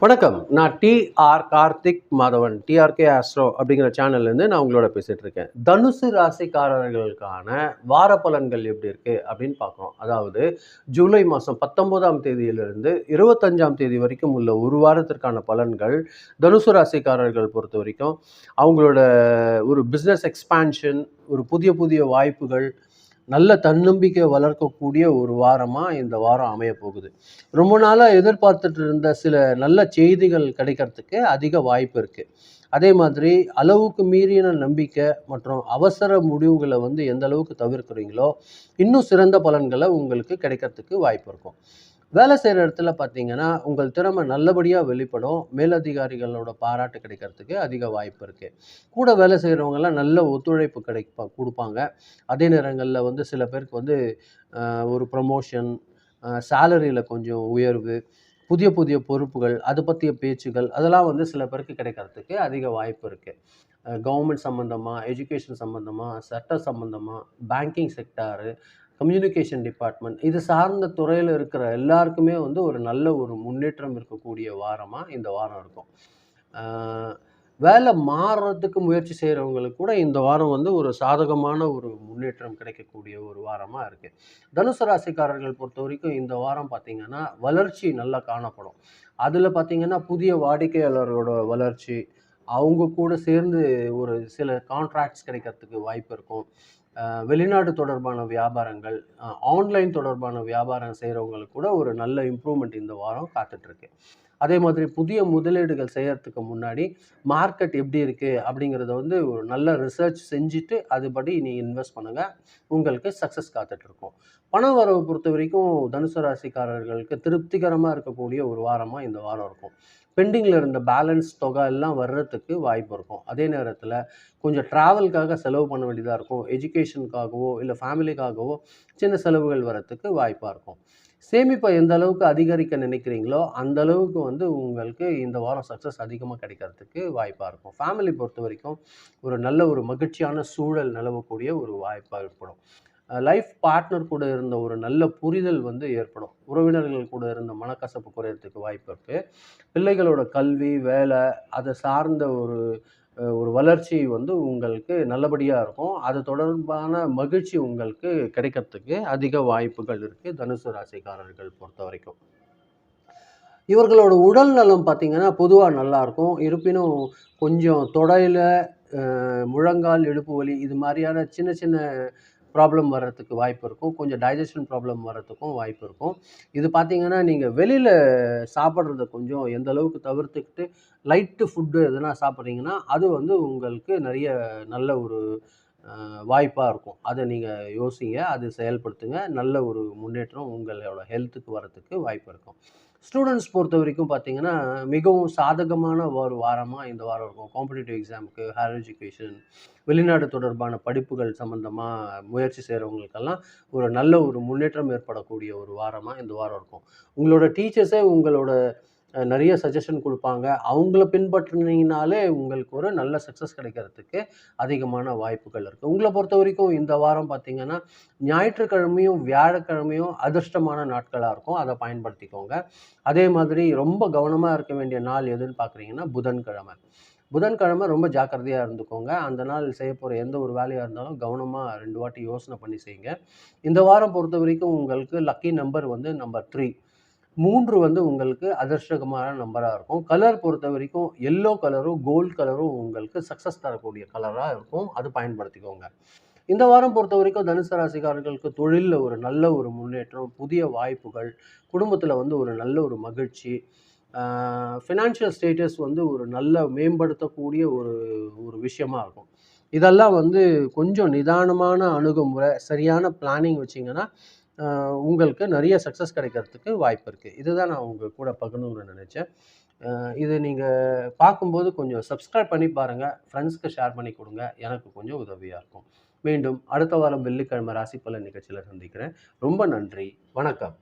வணக்கம். நான் DR Karthik Madhavan, DRK astro அப்படிங்கிற சேனல்லேருந்து நான் உங்களோட பேசிட்டு இருக்கேன். தனுசு ராசிக்காரர்களுக்கான வார பலன்கள் எப்படி இருக்கு அப்படின்னு பார்க்குறோம். அதாவது ஜூலை மாதம் 19ஆம் தேதியிலிருந்து 25ஆம் தேதி வரைக்கும் உள்ள ஒரு வாரத்திற்கான பலன்கள் தனுசு ராசிக்காரர்கள் பொறுத்த வரைக்கும் அவங்களோட ஒரு பிஸ்னஸ் எக்ஸ்பான்ஷன், ஒரு புதிய புதிய வாய்ப்புகள், நல்ல தன்னம்பிக்கை வளர்க்கக்கூடிய ஒரு வாரமாக இந்த வாரம் அமைய போகுது. ரொம்ப நாளாக எதிர்பார்த்துட்டு இருந்த சில நல்ல செய்திகள் கிடைக்கிறதுக்கு அதிக வாய்ப்பு இருக்குது. அதே மாதிரி அளவுக்கு மீறின நம்பிக்கை மற்றும் அவசர முடிவுகளை எந்த அளவுக்கு தவிர்க்கிறீங்களோ இன்னும் சிறந்த பலன்களை உங்களுக்கு கிடைக்கிறதுக்கு வாய்ப்பு இருக்கும். வேலை செய்கிற இடத்துல பார்த்தீங்கன்னா உங்கள் திறமை நல்லபடியாக வெளிப்படும். மேலதிகாரிகளோட பாராட்டு கிடைக்கிறதுக்கு அதிக வாய்ப்பு இருக்குது. கூட வேலை செய்கிறவங்கெல்லாம் நல்ல ஒத்துழைப்பு கொடுப்பாங்க. அதே நேரங்களில் சில பேருக்கு ஒரு ப்ரமோஷன், சேலரியில் கொஞ்சம் உயர்வு, புதிய புதிய பொறுப்புகள், அது பற்றிய பேச்சுகள் அதெல்லாம் சில பேருக்கு கிடைக்கிறதுக்கு அதிக வாய்ப்பு இருக்குது. கவர்மெண்ட் சம்மந்தமாக, எஜுகேஷன் சம்மந்தமாக, சட்ட சம்மந்தமாக, பேங்கிங் செக்டாரு, கம்யூனிகேஷன் டிபார்ட்மெண்ட் இது சார்ந்த துறையில் இருக்கிற எல்லாருக்குமே ஒரு நல்ல ஒரு முன்னேற்றம் இருக்கக்கூடிய வாரமாக இந்த வாரம் இருக்கும். வேலை மாறுறதுக்கு முயற்சி செய்கிறவங்களுக்கு கூட இந்த வாரம் ஒரு சாதகமான ஒரு முன்னேற்றம் கிடைக்கக்கூடிய ஒரு வாரமாக இருக்குது. தனுசு ராசிக்காரர்கள் பொறுத்த வரைக்கும் இந்த வாரம் பார்த்திங்கன்னா வளர்ச்சி நல்லா காணப்படும். அதில் பார்த்திங்கன்னா புதிய வாடிக்கையாளர்களோட வளர்ச்சி, அவங்க கூட சேர்ந்து ஒரு சில கான்ட்ராக்ட்ஸ் கிடைக்கிறதுக்கு வாய்ப்பு இருக்கும். வெளிநாடு தொடர்பான வியாபாரங்கள், ஆன்லைன் தொடர்பான வியாபாரம் செய்கிறவங்களுக்கு கூட ஒரு நல்ல இம்ப்ரூவ்மெண்ட் இந்த வாரம் காத்துட்ருக்கு. அதே மாதிரி புதிய முதலீடுகள் செய்யறதுக்கு முன்னாடி மார்க்கெட் எப்படி இருக்குது அப்படிங்கிறத ஒரு நல்ல ரிசர்ச் செஞ்சுட்டு அதுபடி நீங்கள் இன்வெஸ்ட் பண்ணுங்கள். உங்களுக்கு சக்ஸஸ் காத்துட்ருக்கும். பண வரவை பொறுத்த வரைக்கும் தனுசு ராசிக்காரர்களுக்கு திருப்திகரமாக இருக்கக்கூடிய ஒரு வாரமாக இந்த வாரம் இருக்கும். பெண்டிங்கில் இருந்த பேலன்ஸ் தொகை எல்லாம் வர்றதுக்கு வாய்ப்பு இருக்கும். அதே நேரத்தில் கொஞ்சம் ட்ராவலுக்காக செலவு பண்ண வேண்டியதாக இருக்கும். எஜுகேஷனுக்காகவோ இல்லை ஃபேமிலிக்காகவோ சின்ன செலவுகள் வர்றதுக்கு வாய்ப்பாக இருக்கும். சேமிப்பை எந்த அளவுக்கு அதிகரிக்க நினைக்கிறீங்களோ அந்த அளவுக்கு உங்களுக்கு இந்த வாரம் சக்ஸஸ் அதிகமாக கிடைக்கிறதுக்கு வாய்ப்பாக இருக்கும். ஃபேமிலி பொறுத்த வரைக்கும் ஒரு நல்ல ஒரு மகிழ்ச்சியான சூழல் நிலவக்கூடிய ஒரு வாய்ப்பாக ஏற்படும். லைஃப் பார்ட்னர் கூட இருந்த ஒரு நல்ல புரிதல் ஏற்படும். உறவினர்கள் கூட இருந்த மனக்கசப்பு குறையறதுக்கு வாய்ப்பு இருக்குது. பிள்ளைகளோட கல்வி, வேலை அதை சார்ந்த ஒரு ஒரு வளர்ச்சி உங்களுக்கு நல்லபடியாக இருக்கும். அது தொடர்பான மகிழ்ச்சி உங்களுக்கு கிடைக்கிறதுக்கு அதிக வாய்ப்புகள் இருக்குது தனுசு ராசிக்காரர்கள் பொறுத்த வரைக்கும். இவர்களோட உடல் நலம் பார்த்திங்கன்னா பொதுவாக நல்லாயிருக்கும். இருப்பினும் கொஞ்சம் தொடையில், முழங்கால், இடுப்பு வலி இது மாதிரியான சின்ன சின்ன ப்ராப்ளம் வர்றதுக்கு வாய்ப்பு இருக்கும். கொஞ்சம் டைஜஷன் ப்ராப்ளம் வர்றதுக்கும் வாய்ப்பு இருக்கும். இது பார்த்திங்கன்னா நீங்கள் வெளியில் சாப்பிட்றத கொஞ்சம் எந்த அளவுக்கு தவிர்த்துக்கிட்டு லைட்டு ஃபுட்டு எதுனா சாப்பிட்றீங்கன்னா அது உங்களுக்கு நிறைய நல்ல ஒரு வாய்ப்பாக இருக்கும். அதை நீங்கள் யோசிங்க, அது செயல்படுத்துங்க. நல்ல ஒரு முன்னேற்றம் உங்களோட ஹெல்த்துக்கு வர்றதுக்கு வாய்ப்பு இருக்கும். ஸ்டூடெண்ட்ஸ் பொறுத்த வரைக்கும் பார்த்திங்கன்னா மிகவும் சாதகமான ஒரு வாரமாக இந்த வாரம் இருக்கும். காம்படிட்டிவ் எக்ஸாமுக்கு, ஹையர் எஜுகேஷன், வெளிநாடு தொடர்பான படிப்புகள் சம்மந்தமாக முயற்சி செய்கிறவங்களுக்கெல்லாம் ஒரு நல்ல ஒரு முன்னேற்றம் ஏற்படக்கூடிய ஒரு வாரமாக இந்த வாரம் இருக்கும். உங்களோட டீச்சர்ஸே உங்களோட நிறைய சஜஷன் கொடுப்பாங்க. அவங்கள பின்பற்றினீங்கனாலே உங்களுக்கு ஒரு நல்ல சக்ஸஸ் கிடைக்கிறதுக்கு அதிகமான வாய்ப்புகள் இருக்குது. உங்களை பொறுத்த வரைக்கும் இந்த வாரம் பார்த்திங்கன்னா ஞாயிற்றுக்கிழமையும் வியாழக்கிழமையும் அதிர்ஷ்டமான நாட்களாக இருக்கும். அதை பயன்படுத்திக்கோங்க. அதே மாதிரி ரொம்ப கவனமாக இருக்க வேண்டிய நாள் எதுன்னு பார்க்குறீங்கன்னா புதன்கிழமை. புதன்கிழமை ரொம்ப ஜாக்கிரதையாக இருந்துக்கோங்க. அந்த நாள் செய்ய போகிற எந்த ஒரு வேலையாக இருந்தாலும் கவனமாக 2 வாட்டி யோசனை பண்ணி செய்யுங்க. இந்த வாரம் பொறுத்த வரைக்கும் உங்களுக்கு லக்கி நம்பர் நம்பர் 3. 3 உங்களுக்கு அதிர்ஷ்டகமான நம்பராக இருக்கும். கலர் பொறுத்த வரைக்கும் எல்லோ கலரும் கோல்டு கலரும் உங்களுக்கு சக்ஸஸ் தரக்கூடிய கலராக இருக்கும். அது பயன்படுத்திக்கோங்க. இந்த வாரம் பொறுத்த வரைக்கும் தனுசு ராசிக்காரர்களுக்கு தொழிலில் ஒரு நல்ல ஒரு முன்னேற்றம், புதிய வாய்ப்புகள், குடும்பத்தில் ஒரு நல்ல ஒரு மகிழ்ச்சி, ஃபினான்ஷியல் ஸ்டேட்டஸ் ஒரு நல்ல மேம்படுத்தக்கூடிய ஒரு ஒரு விஷயமா இருக்கும். இதெல்லாம் கொஞ்சம் நிதானமான அணுகுமுறை, சரியான பிளானிங் வச்சிங்கன்னா உங்களுக்கு நிறைய சக்ஸஸ் கிடைக்கிறதுக்கு வாய்ப்பு இருக்குது. இதுதான் நான் உங்கள் கூட பகிர்ந்துக்கணும்னு நினச்சேன். இது நீங்கள் பார்க்கும்போது கொஞ்சம் சப்ஸ்கிரைப் பண்ணி பாருங்கள். ஃப்ரெண்ட்ஸ்க்கு ஷேர் பண்ணி கொடுங்க. எனக்கு கொஞ்சம் உதவியாக இருக்கும். மீண்டும் அடுத்த வாரம் வெள்ளிக்கிழமை ராசி பலன் நிகழ்ச்சியில் சந்திக்கிறேன். ரொம்ப நன்றி. வணக்கம்.